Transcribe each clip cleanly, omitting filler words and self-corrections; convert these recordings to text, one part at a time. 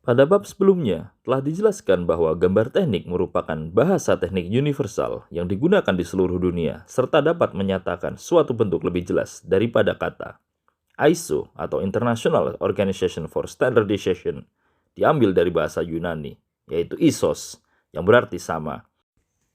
Pada bab sebelumnya, telah dijelaskan bahwa gambar teknik merupakan bahasa teknik universal yang digunakan di seluruh dunia, serta dapat menyatakan suatu bentuk lebih jelas daripada kata. ISO atau International Organization for Standardization diambil dari bahasa Yunani, yaitu ISOS, yang berarti sama.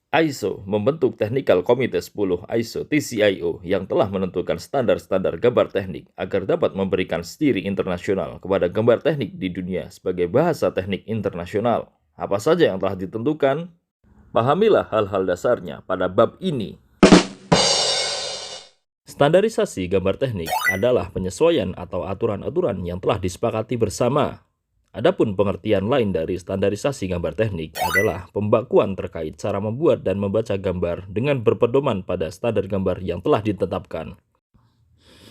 ISO membentuk Technical Committee 10 ISO TCIO yang telah menentukan standar-standar gambar teknik agar dapat memberikan steering internasional kepada gambar teknik di dunia sebagai bahasa teknik internasional. Apa saja yang telah ditentukan? Pahamilah hal-hal dasarnya pada bab ini. Standarisasi gambar teknik adalah penyesuaian atau aturan-aturan yang telah disepakati bersama. Adapun pengertian lain dari standarisasi gambar teknik adalah pembakuan terkait cara membuat dan membaca gambar dengan berpedoman pada standar gambar yang telah ditetapkan.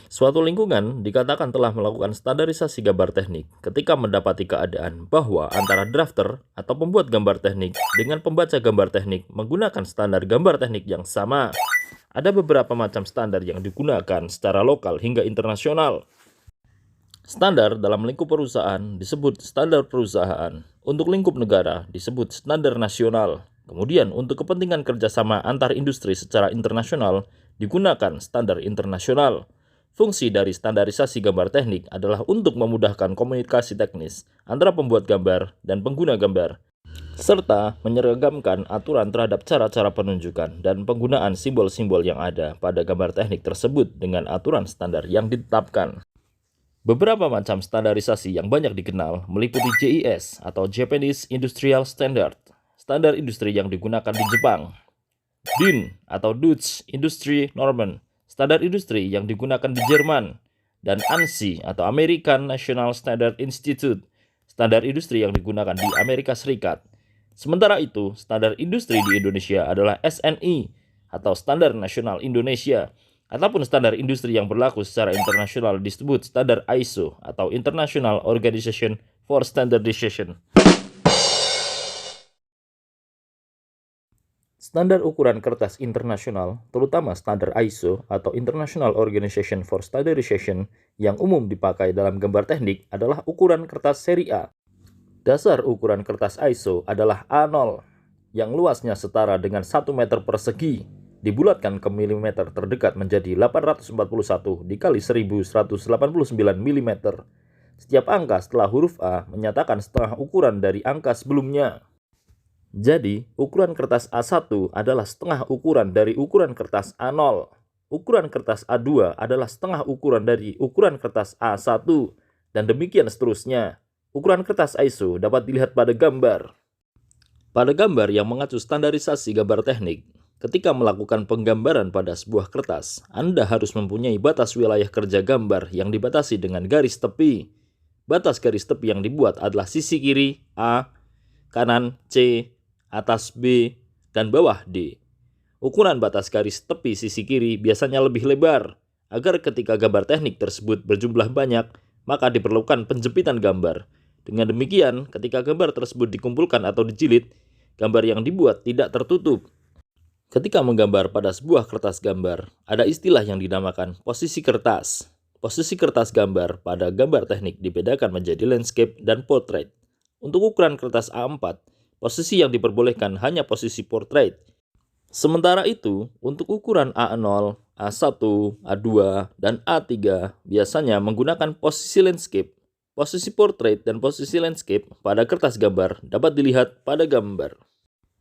Suatu lingkungan dikatakan telah melakukan standarisasi gambar teknik ketika mendapati keadaan bahwa antara drafter atau pembuat gambar teknik dengan pembaca gambar teknik menggunakan standar gambar teknik yang sama. Ada beberapa macam standar yang digunakan secara lokal hingga internasional. Standar dalam lingkup perusahaan disebut standar perusahaan. Untuk lingkup negara disebut standar nasional. Kemudian untuk kepentingan kerjasama antar industri secara internasional digunakan standar internasional. Fungsi dari standarisasi gambar teknik adalah untuk memudahkan komunikasi teknis antara pembuat gambar dan pengguna gambar, serta menyeragamkan aturan terhadap cara-cara penunjukan dan penggunaan simbol-simbol yang ada pada gambar teknik tersebut dengan aturan standar yang ditetapkan. Beberapa macam standarisasi yang banyak dikenal meliputi JIS atau Japanese Industrial Standard, standar industri yang digunakan di Jepang. DIN atau Dutch Industry Normen, standar industri yang digunakan di Jerman. Dan ANSI atau American National Standard Institute, standar industri yang digunakan di Amerika Serikat. Sementara itu, standar industri di Indonesia adalah SNI atau Standar Nasional Indonesia. Ataupun standar industri yang berlaku secara internasional disebut standar ISO atau International Organization for Standardization. Standar ukuran kertas internasional, terutama standar ISO atau International Organization for Standardization yang umum dipakai dalam gambar teknik adalah ukuran kertas seri A. Dasar ukuran kertas ISO adalah A0 yang luasnya setara dengan 1 meter persegi. Dibulatkan ke milimeter terdekat menjadi 841 dikali 1189 mm. Setiap angka setelah huruf A menyatakan setengah ukuran dari angka sebelumnya. Jadi, ukuran kertas A1 adalah setengah ukuran dari ukuran kertas A0. Ukuran kertas A2 adalah setengah ukuran dari ukuran kertas A1, dan demikian seterusnya. Ukuran kertas ISO dapat dilihat pada gambar. Pada gambar yang mengacu standarisasi gambar teknik, ketika melakukan penggambaran pada sebuah kertas, Anda harus mempunyai batas wilayah kerja gambar yang dibatasi dengan garis tepi. Batas garis tepi yang dibuat adalah sisi kiri A, kanan C, atas B, dan bawah D. Ukuran batas garis tepi sisi kiri biasanya lebih lebar, agar ketika gambar teknik tersebut berjumlah banyak, maka diperlukan penjempitan gambar. Dengan demikian, ketika gambar tersebut dikumpulkan atau dijilid, gambar yang dibuat tidak tertutup. Ketika menggambar pada sebuah kertas gambar, ada istilah yang dinamakan posisi kertas. Posisi kertas gambar pada gambar teknik dibedakan menjadi landscape dan portrait. Untuk ukuran kertas A4, posisi yang diperbolehkan hanya posisi portrait. Sementara itu, untuk ukuran A0, A1, A2, dan A3 biasanya menggunakan posisi landscape. Posisi portrait dan posisi landscape pada kertas gambar dapat dilihat pada gambar.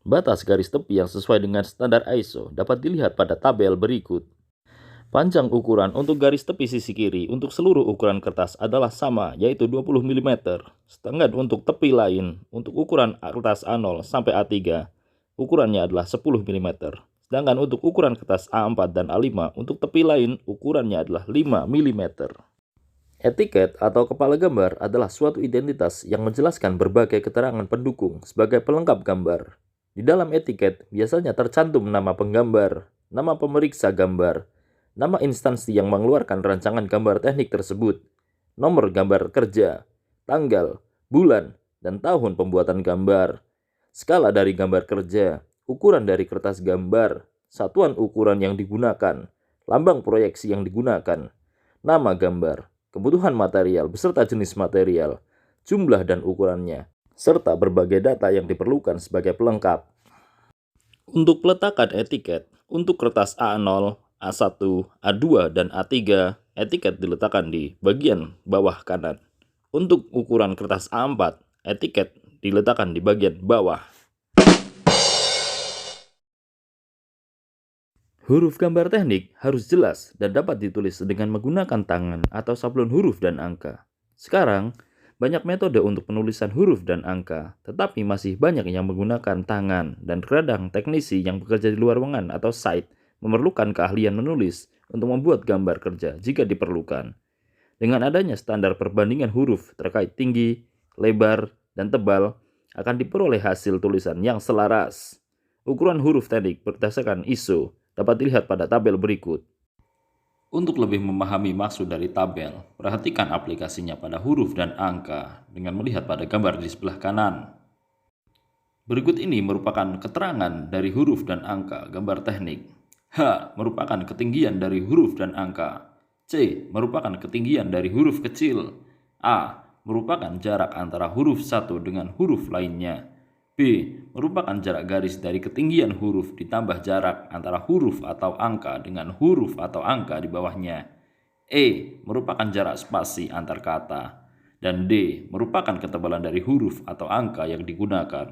Batas garis tepi yang sesuai dengan standar ISO dapat dilihat pada tabel berikut. Panjang ukuran untuk garis tepi sisi kiri untuk seluruh ukuran kertas adalah sama, yaitu 20 mm. Sedangkan untuk tepi lain, untuk ukuran kertas A0 sampai A3, ukurannya adalah 10 mm. Sedangkan untuk ukuran kertas A4 dan A5, untuk tepi lain, ukurannya adalah 5 mm. Etiket atau kepala gambar adalah suatu identitas yang menjelaskan berbagai keterangan pendukung sebagai pelengkap gambar. Di dalam etiket biasanya tercantum nama penggambar, nama pemeriksa gambar, nama instansi yang mengeluarkan rancangan gambar teknik tersebut, nomor gambar kerja, tanggal, bulan, dan tahun pembuatan gambar, skala dari gambar kerja, ukuran dari kertas gambar, satuan ukuran yang digunakan, lambang proyeksi yang digunakan, nama gambar, kebutuhan material beserta jenis material, jumlah dan ukurannya, serta berbagai data yang diperlukan sebagai pelengkap. Untuk peletakan etiket, untuk kertas A0, A1, A2, dan A3, etiket diletakkan di bagian bawah kanan. Untuk ukuran kertas A4, etiket diletakkan di bagian bawah. Huruf gambar teknik harus jelas dan dapat ditulis dengan menggunakan tangan atau sablon huruf dan angka. Sekarang, banyak metode untuk penulisan huruf dan angka, tetapi masih banyak yang menggunakan tangan, dan kadang teknisi yang bekerja di luar ruangan atau site memerlukan keahlian menulis untuk membuat gambar kerja jika diperlukan. Dengan adanya standar perbandingan huruf terkait tinggi, lebar, dan tebal, akan diperoleh hasil tulisan yang selaras. Ukuran huruf teknik berdasarkan ISO dapat dilihat pada tabel berikut. Untuk lebih memahami maksud dari tabel, perhatikan aplikasinya pada huruf dan angka dengan melihat pada gambar di sebelah kanan. Berikut ini merupakan keterangan dari huruf dan angka gambar teknik. H merupakan ketinggian dari huruf dan angka. C merupakan ketinggian dari huruf kecil. A merupakan jarak antara huruf satu dengan huruf lainnya. B merupakan jarak garis dari ketinggian huruf ditambah jarak antara huruf atau angka dengan huruf atau angka di bawahnya. E merupakan jarak spasi antar kata. Dan D merupakan ketebalan dari huruf atau angka yang digunakan.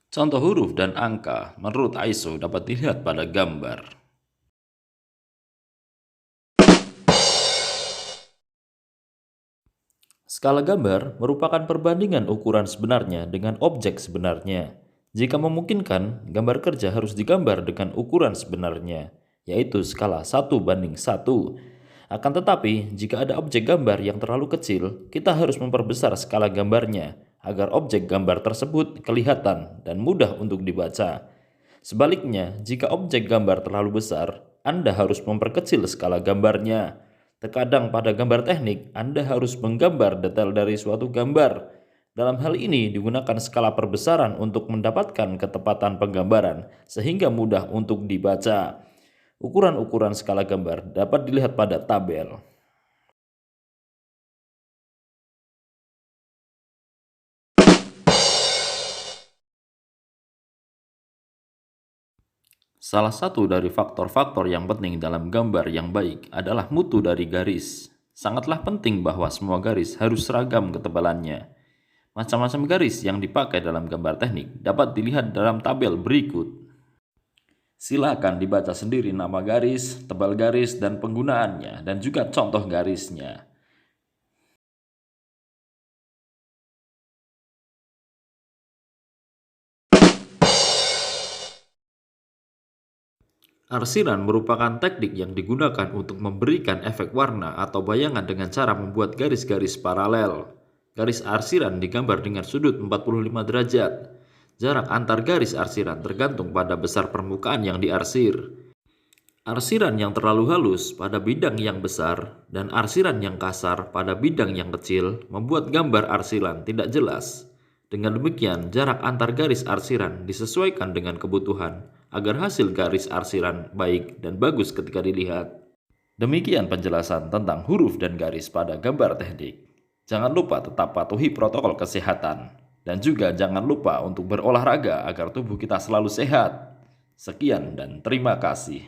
Contoh huruf dan angka menurut ISO dapat dilihat pada gambar. Skala gambar merupakan perbandingan ukuran sebenarnya dengan objek sebenarnya. Jika memungkinkan, gambar kerja harus digambar dengan ukuran sebenarnya, yaitu skala 1:1. Akan tetapi, jika ada objek gambar yang terlalu kecil, kita harus memperbesar skala gambarnya agar objek gambar tersebut kelihatan dan mudah untuk dibaca. Sebaliknya, jika objek gambar terlalu besar, Anda harus memperkecil skala gambarnya. Terkadang pada gambar teknik, Anda harus menggambar detail dari suatu gambar. Dalam hal ini digunakan skala perbesaran untuk mendapatkan ketepatan penggambaran sehingga mudah untuk dibaca. Ukuran-ukuran skala gambar dapat dilihat pada tabel. Salah satu dari faktor-faktor yang penting dalam gambar yang baik adalah mutu dari garis. Sangatlah penting bahwa semua garis harus seragam ketebalannya. Macam-macam garis yang dipakai dalam gambar teknik dapat dilihat dalam tabel berikut. Silakan dibaca sendiri nama garis, tebal garis, dan penggunaannya, dan juga contoh garisnya. Arsiran merupakan teknik yang digunakan untuk memberikan efek warna atau bayangan dengan cara membuat garis-garis paralel. Garis arsiran digambar dengan sudut 45 derajat. Jarak antar garis arsiran tergantung pada besar permukaan yang diarsir. Arsiran yang terlalu halus pada bidang yang besar dan arsiran yang kasar pada bidang yang kecil membuat gambar arsiran tidak jelas. Dengan demikian, jarak antar garis arsiran disesuaikan dengan kebutuhan agar hasil garis arsiran baik dan bagus ketika dilihat. Demikian penjelasan tentang huruf dan garis pada gambar teknik. Jangan lupa tetap patuhi protokol kesehatan. Dan juga jangan lupa untuk berolahraga agar tubuh kita selalu sehat. Sekian dan terima kasih.